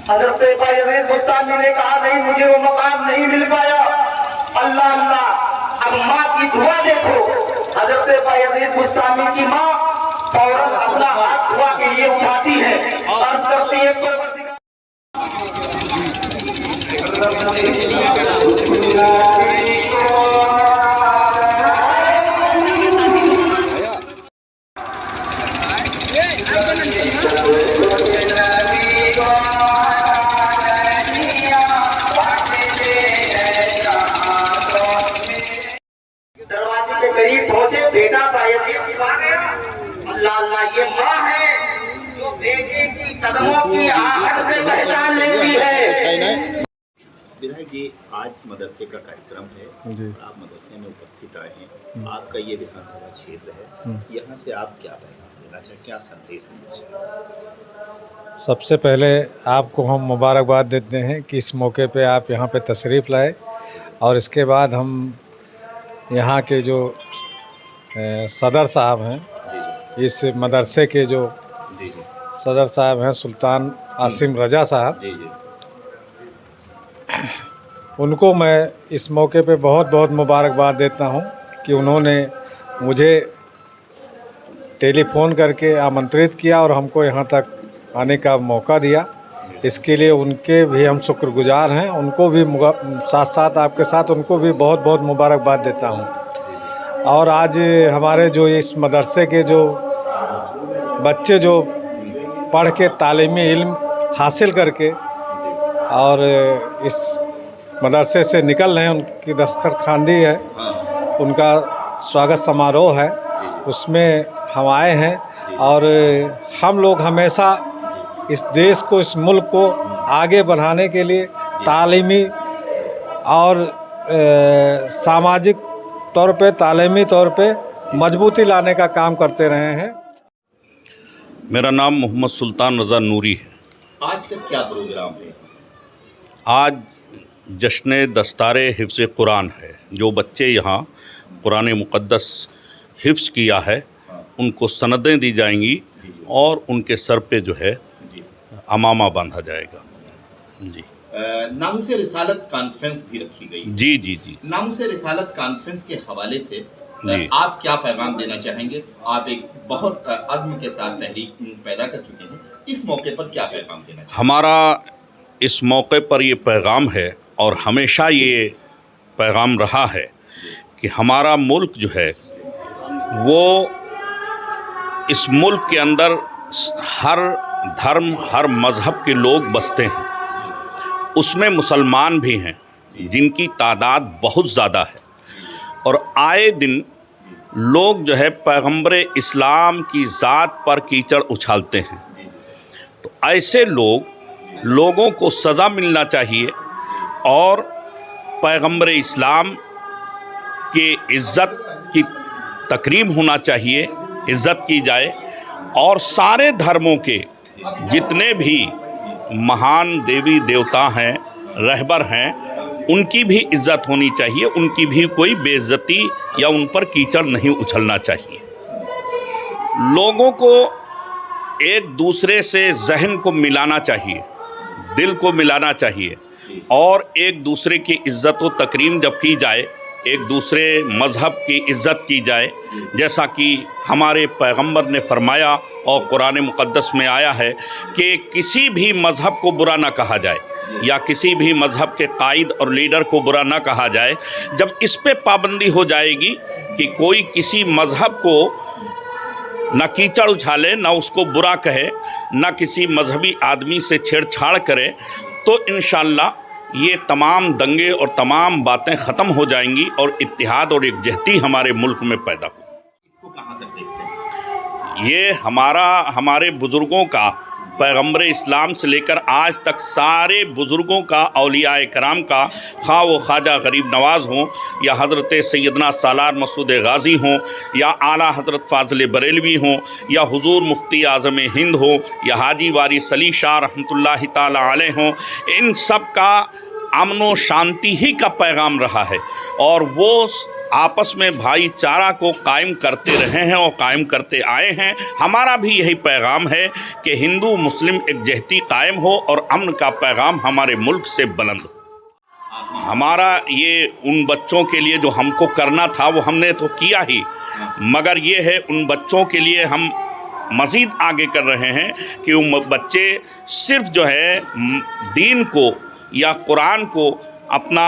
حضرت بایزید بستانی نے کہا نہیں مجھے وہ مقام نہیں مل پایا. اللہ اللہ اب ماں کی دعا دیکھو. حضرت بایزید بستانی کی ماں فوراً اپنا ہاتھ دعا کے لیے اٹھاتی ہے، عرض کرتی ہے دروازے کے قریب پہنچے، بیٹا بایزید آ گیا. اللہ اللہ یہ ماں ہے جو بیٹے کی قدموں کی آہٹ سے پہچان لیتی ہے. विधायक जी, आज मदरसे का कार्यक्रम है, आप मदरसे में उपस्थित आए हैं. आपका ये विधानसभा क्षेत्र है, यहाँ से आप क्या पैगाम देना चाहें, क्या संदेश देना चाहें? सबसे पहले आपको हम मुबारकबाद देते हैं कि इस मौके पे आप यहाँ पे तशरीफ़ लाए, और इसके बाद हम यहाँ के जो सदर साहब हैं, इस मदरसे के जो सदर साहब हैं सुल्तान आसिम रजा साहब, उनको मैं इस मौके पे बहुत बहुत मुबारकबाद देता हूँ कि उन्होंने मुझे टेलीफ़ोन करके आमंत्रित किया और हमको यहाँ तक आने का मौका दिया. इसके लिए उनके भी हम शुक्रगुजार हैं. उनको भी साथ साथ आपके साथ उनको भी बहुत बहुत मुबारकबाद देता हूँ. और आज हमारे जो इस मदरसे के जो बच्चे जो पढ़ के तालीमी इल्म हासिल करके और इस मदरसे से निकल रहे हैं, उनकी दस्तरखानी है, उनका स्वागत समारोह है, उसमें हम आए हैं. और हम लोग हमेशा इस देश को, इस मुल्क को आगे बढ़ाने के लिए तालीमी और सामाजिक तौर पे, तालीमी तौर पे मजबूती लाने का काम करते रहे हैं. मेरा नाम मोहम्मद सुल्तान रज़ा नूरी है. आज का क्या प्रोग्राम है? आज जश्न दस्तारे हिफ्ज़ कुरान है. जो बच्चे यहाँ कुरान मुक़द्दस हिफ्ज़ किया है उनको सनदें दी जाएंगी और उनके सर पे जो है अमामा बांधा जाएगा. जी. नामूस रिसालत कॉन्फ्रेंस भी रखी गई. जी जी जी. नामूस रिसालत कॉन्फ्रेंस के हवाले से आप क्या पैगाम देना चाहेंगे? आप एक बहुत अज़्म के साथ तहरीक पैदा कर चुके हैं, इस मौके पर क्या पैगाम देना चाहेंगे? हमारा इस मौके पर ये पैगाम है और हमेशा ये पैगाम रहा है कि हमारा मुल्क जो है वो, इस मुल्क के अंदर हर धर्म, हर मज़हब के लोग बसते हैं. उसमें मुसलमान भी हैं जिनकी तादाद बहुत ज़्यादा है, और आए दिन लोग जो है पैगंबर इस्लाम की ज़ात पर कीचड़ उछालते हैं. तो ऐसे लोगों को सज़ा मिलना चाहिए और पैगंबर इस्लाम के इज़्ज़त की तकरीम होना चाहिए, इज़्ज़त की जाए. और सारे धर्मों के जितने भी महान देवी देवता हैं, रहबर हैं, उनकी भी इज़्ज़त होनी चाहिए. उनकी भी कोई बेइज्जती या उन पर कीचड़ नहीं उछलना चाहिए. लोगों को एक दूसरे से जहन को मिलाना चाहिए, दिल को मिलाना चाहिए, और एक दूसरे की इज़्ज़त व तकरीम जब की जाए, एक दूसरे मज़हब की इज़्ज़त की जाए, जैसा कि हमारे पैगंबर ने फरमाया और कुरान मुक़द्दस में आया है कि किसी भी मज़हब को बुरा ना कहा जाए या किसी भी मज़हब के कायद और लीडर को बुरा ना कहा जाए. जब इस पे पाबंदी हो जाएगी कि कोई किसी मज़हब को ना कीचड़ उछाले, ना उसको बुरा कहे, ना किसी मजहबी आदमी से छेड़छाड़ करे, तो इंशाअल्लाह ये तमाम दंगे और तमाम बातें ख़त्म हो जाएंगी और इत्तिहाद और एकजहती हमारे मुल्क में पैदा हो. इसको कहाँ तक देखते हैं? ये हमारे बुज़ुर्गों का पैगम्बर इस्लाम से लेकर आज तक सारे बुज़ुर्गों का, औलिया कराम का, खा वो ख्वाजा गरीब नवाज़ हों या हज़रत सैयदना सालार मसूद गाज़ी हों या आला हज़रत फ़ाज़िल बरेलवी हों या हुज़ूर मुफ्ती आज़म हिंद हो या हाजी वारिस अली शाह रहमतुल्लाहि ताला अलैह हों, इन सब का अमन व शांति ही का पैगाम रहा है और वो आपस में भाईचारा को कायम करते रहे हैं और कायम करते आए हैं। हमारा भी यही पैगाम है कि हिंदू मुस्लिम एकजहती कायम हो और अमन का पैगाम हमारे मुल्क से बुलंद हो। हमारा ये उन बच्चों के लिए जो हमको करना था वो हमने तो किया ही, मगर ये है उन बच्चों के लिए हम मज़ीद आगे कर रहे हैं कि वो बच्चे सिर्फ़ जो है दीन को या कुरान को अपना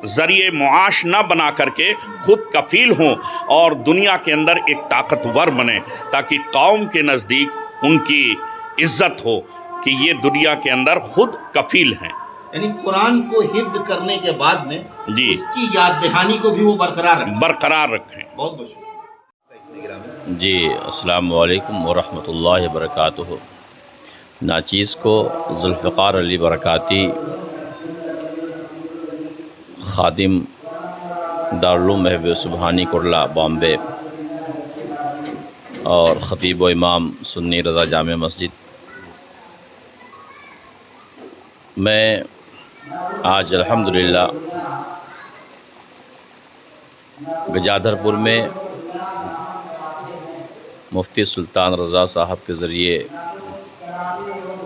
ज़रिए मुआश न बना करके ख़ुद कफ़ील हों और दुनिया के अंदर एक ताकतवर बने, ताकि कौम के नज़दीक उनकी इज़्ज़त हो कि ये दुनिया के अंदर ख़ुद कफ़ील हैं। यानी कुरान को हिफ्ज़ करने के बाद में जी उसकी याद दहानी को भी वो बरकरार रखें। बहुत बहुत शुक्रिया। जी, अस्सलाम वालेकुम व रहमतुल्लाहि व बरकातुहू। नाचीज़ को ज़ुल्फ़िकार अली बरकाती खादिम दारुल महबूब सुबहानी कुर्ला बॉम्बे और ख़तीब व इमाम सुन्नी रज़ा जामे मस्जिद, मैं आज अल्हम्दुलिल्लाह गजाधरपुर में मुफ्ती सुल्तान रज़ा साहब के ज़रिए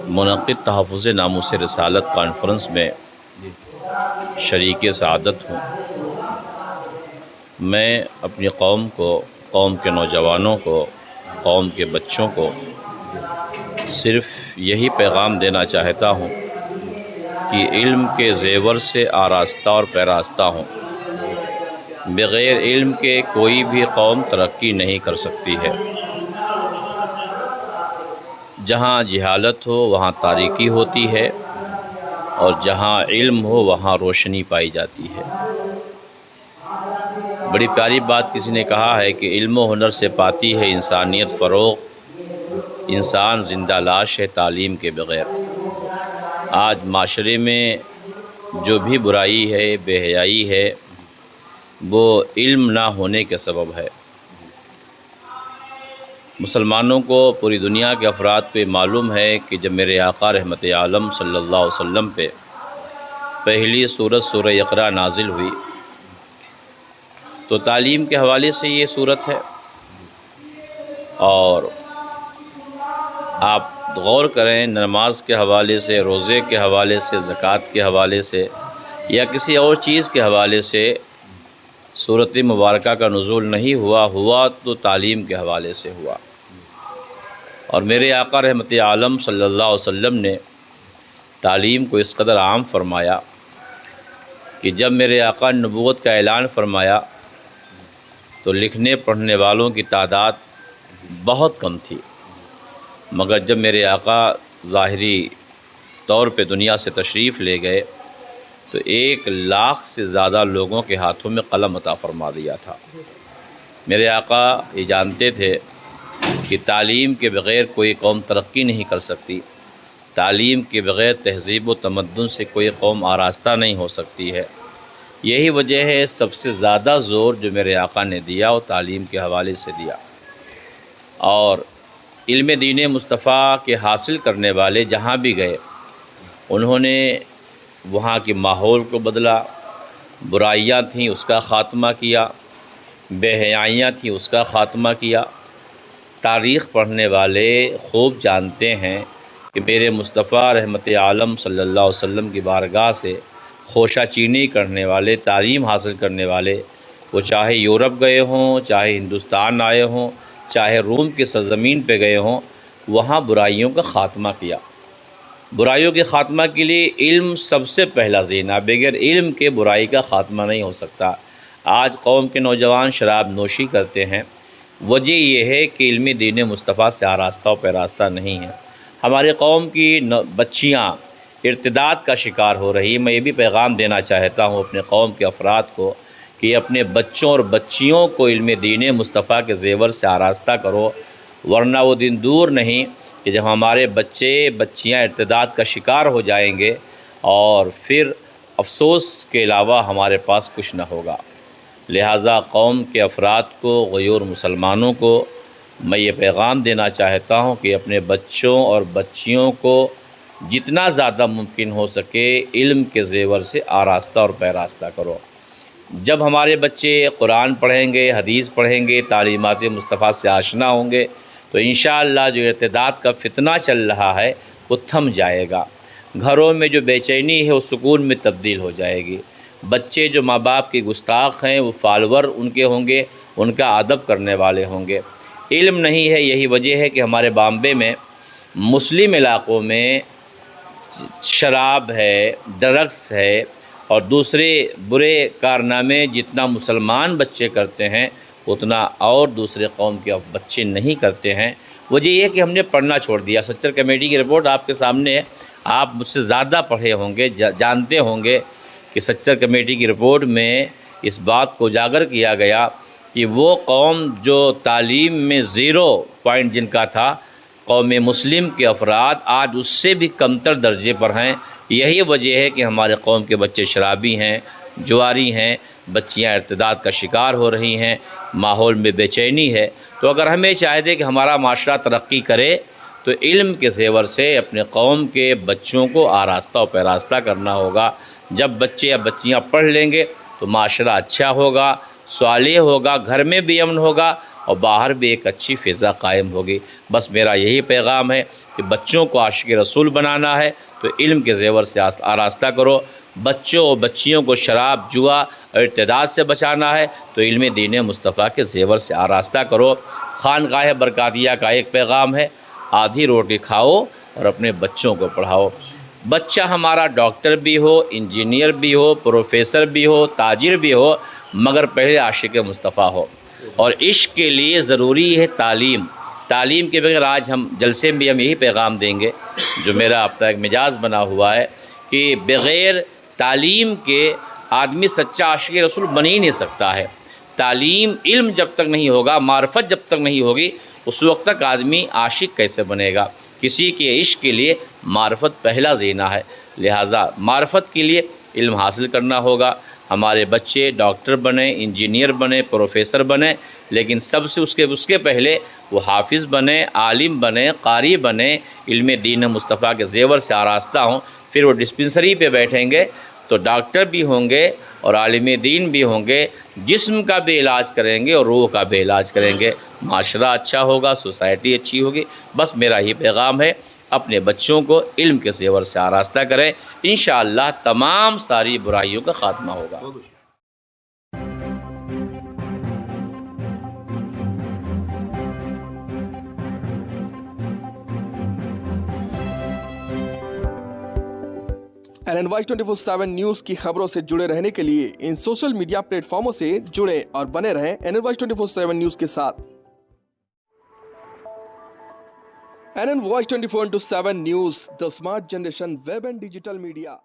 मुनक़िद तहफ़्फ़ुज़ नामूस रिसालत कॉन्फ्रेंस में शरीक सआदत हूँ। मैं अपनी कौम को, कौम के नौजवानों को, कौम के बच्चों को सिर्फ़ यही पैगाम देना चाहता हूँ कि इल्म के ज़ेवर से आरास्ता और पैरास्ता हों। बग़ैर इल्म के कोई भी कौम तरक्की नहीं कर सकती है। जहाँ जहालत हो वहाँ तारीकी होती है और जहाँ इल्म हो वहाँ रोशनी पाई जाती है। बड़ी प्यारी बात किसी ने कहा है कि इल्म व हुनर से पाती है इंसानियत फ़रोग़, इंसान ज़िंदा लाश है तालीम के बग़ैर। आज माशरे में जो भी बुराई है, बेहयाई है, वो इल्म ना होने के सबब है। मुसलमानों को, पूरी दुनिया के अफराद को ये मालूम है कि जब मेरे आका रहमत आलम सल्लल्लाहु अलैहि वसल्लम पे पहली सूरत सूरह इक़रा नाजिल हुई तो तालीम के हवाले से ये सूरत है। और आप गौर करें, नमाज के हवाले से, रोज़े के हवाले से, ज़कात के हवाले से या किसी और चीज़ के हवाले से सूरत मुबारका का नुज़ूल नहीं हुआ तो तालीम के हवाले से हुआ। और मेरे आका रहमत आलम सल्लल्लाहु अलैहि वसल्लम ने तालीम को इस कदर आम फरमाया कि जब मेरे आका ने नबूवत का ऐलान फरमाया तो लिखने पढ़ने वालों की तादाद बहुत कम थी, मगर जब मेरे आका ज़ाहिरी तौर पे दुनिया से तशरीफ़ ले गए तो 1 लाख से ज़्यादा लोगों के हाथों में कलम अता फ़रमा दिया था। मेरे आका ये जानते थे कि तालीम के बग़ैर कोई कौम तरक्की नहीं कर सकती, तालीम के बग़ैर तहज़ीब व तमद्दुन से कोई कौम आरास्ता नहीं हो सकती है। यही वजह है सबसे ज़्यादा ज़ोर जो मेरे आका ने दिया वो तालीम के हवाले से दिया। और इल्म दीन मुस्तफ़ा के हासिल करने वाले जहाँ भी गए उन्होंने वहाँ के माहौल को बदला, बुराइयाँ थीं उसका ख़ात्मा किया, बेहयाइयाँ थीं उसका ख़ात्मा किया। तारीख़ पढ़ने वाले खूब जानते हैं कि मेरे मुस्तफ़ा रहमत आलम सल्लल्लाहु अलैहि वसल्लम की बारगाह से खोशा चीनी करने वाले, तालीम हासिल करने वाले, वो चाहे यूरोप गए हों, चाहे हिंदुस्तान आए हों, चाहे रूम की सरज़मीन पे गए हों, वहाँ बुराइयों का ख़ात्मा किया। बुराइयों के ख़ात्मा के लिए इल्म सबसे पहला ज़ीना, बगैर इल्म के बुराई का ख़ात्मा नहीं हो सकता। आज कौम के नौजवान शराब नोशी करते हैं, वजह यह है कि इल्म दीन मुस्तफ़ा से आरास्ता व पैरास्ता नहीं है। हमारी कौम की बच्चियाँ इर्तिदाद का शिकार हो रही है। मैं ये भी पैगाम देना चाहता हूँ अपने कौम के अफराद को कि अपने बच्चों और बच्चियों को इल्म दीन मुस्तफ़ा के ज़ेवर से आरास्ता करो, वरना वो दिन दूर नहीं کہ جب ہمارے بچے بچیاں ارتداد کا شکار ہو جائیں گے اور پھر افسوس کے علاوہ ہمارے پاس کچھ نہ ہوگا۔ لہٰذا قوم کے افراد کو، غیور مسلمانوں کو میں یہ پیغام دینا چاہتا ہوں کہ اپنے بچوں اور بچیوں کو جتنا زیادہ ممکن ہو سکے علم کے زیور سے آراستہ اور پیراستہ کرو۔ جب ہمارے بچے قرآن پڑھیں گے، حدیث پڑھیں گے، تعلیمات مصطفیٰ سے آشنا ہوں گے تو انشاءاللہ جو ارتداد کا فتنہ چل رہا ہے وہ تھم جائے گا۔ گھروں میں جو بے چینی ہے وہ سکون میں تبدیل ہو جائے گی۔ بچے جو ماں باپ کے گستاخ ہیں وہ فالور ان کے ہوں گے، ان کا ادب کرنے والے ہوں گے۔ علم نہیں ہے، یہی وجہ ہے کہ ہمارے بامبے میں مسلم علاقوں میں شراب ہے، ڈرگس ہے اور دوسرے برے کارنامے جتنا مسلمان بچے کرتے ہیں اتنا اور دوسرے قوم کے بچے نہیں کرتے ہیں۔ وجہ یہ ہے کہ ہم نے پڑھنا چھوڑ دیا۔ سچر کمیٹی کی رپورٹ آپ کے سامنے ہے، آپ مجھ سے زیادہ پڑھے ہوں گے، جانتے ہوں گے کہ سچر کمیٹی کی رپورٹ میں اس بات کو اجاگر کیا گیا کہ وہ قوم جو تعلیم میں 0 پوائنٹ جن کا تھا، قوم مسلم کے افراد آج اس سے بھی کمتر درجے پر ہیں۔ یہی وجہ ہے کہ ہمارے قوم کے بچے شرابی ہیں، جواری ہیں، بچیاں ارتداد کا شکار ہو رہی ہیں، ماحول میں بے چینی ہے۔ تو اگر ہمیں چاہتے کہ ہمارا معاشرہ ترقی کرے تو علم کے زیور سے اپنے قوم کے بچوں کو آراستہ و پیراستہ کرنا ہوگا۔ جب بچے یا بچیاں پڑھ لیں گے تو معاشرہ اچھا ہوگا، صالح ہوگا، گھر میں بھی امن ہوگا اور باہر بھی ایک اچھی فضا قائم ہوگی۔ بس میرا یہی پیغام ہے کہ بچوں کو عاشق رسول بنانا ہے تو علم کے زیور سے آراستہ کرو۔ بچوں اور بچیوں کو شراب، جوا اور ارتداد سے بچانا ہے تو علم دین مصطفیٰ کے زیور سے آراستہ کرو۔ خانقاہ برکاتیہ کا ایک پیغام ہے، آدھی روٹی کھاؤ اور اپنے بچوں کو پڑھاؤ۔ بچہ ہمارا ڈاکٹر بھی ہو، انجینئر بھی ہو، پروفیسر بھی ہو، تاجر بھی ہو، مگر پہلے عاشق مصطفیٰ ہو۔ اور عشق کے لیے ضروری ہے تعلیم۔ تعلیم کے بغیر آج ہم جلسے میں ہم یہی پیغام دیں گے، جو میرا اپنا ایک مزاج بنا ہوا ہے کہ بغیر تعلیم کے آدمی سچا عاشق رسول بن ہی نہیں سکتا ہے۔ تعلیم، علم جب تک نہیں ہوگا، معرفت جب تک نہیں ہوگی، اس وقت تک آدمی عاشق کیسے بنے گا؟ کسی کے عشق کے لیے معرفت پہلا زینہ ہے، لہٰذا معرفت کے لیے علم حاصل کرنا ہوگا۔ ہمارے بچے ڈاکٹر بنیں، انجینئر بنیں، پروفیسر بنیں، لیکن سب سے اس کے پہلے وہ حافظ بنیں، عالم بنیں، قاری بنیں، علم دین مصطفیٰ کے زیور سے آراستہ ہوں۔ پھر وہ ڈسپنسری پہ بیٹھیں گے تو ڈاکٹر بھی ہوں گے اور عالم دین بھی ہوں گے، جسم کا بھی علاج کریں گے اور روح کا بھی علاج کریں گے۔ معاشرہ اچھا ہوگا، سوسائٹی اچھی ہوگی۔ بس میرا یہ پیغام ہے، اپنے بچوں کو علم کے زیور سے آراستہ کریں، انشاءاللہ تمام ساری برائیوں کا خاتمہ ہوگا۔ NNY 24/7 نیوز کی خبروں سے جڑے رہنے کے لیے ان سوشل میڈیا پلیٹ فارموں سے جڑے اور بنے رہیں NNY 24/7 نیوز کے ساتھ۔ NNY 24/7 news, the smart generation web and digital media۔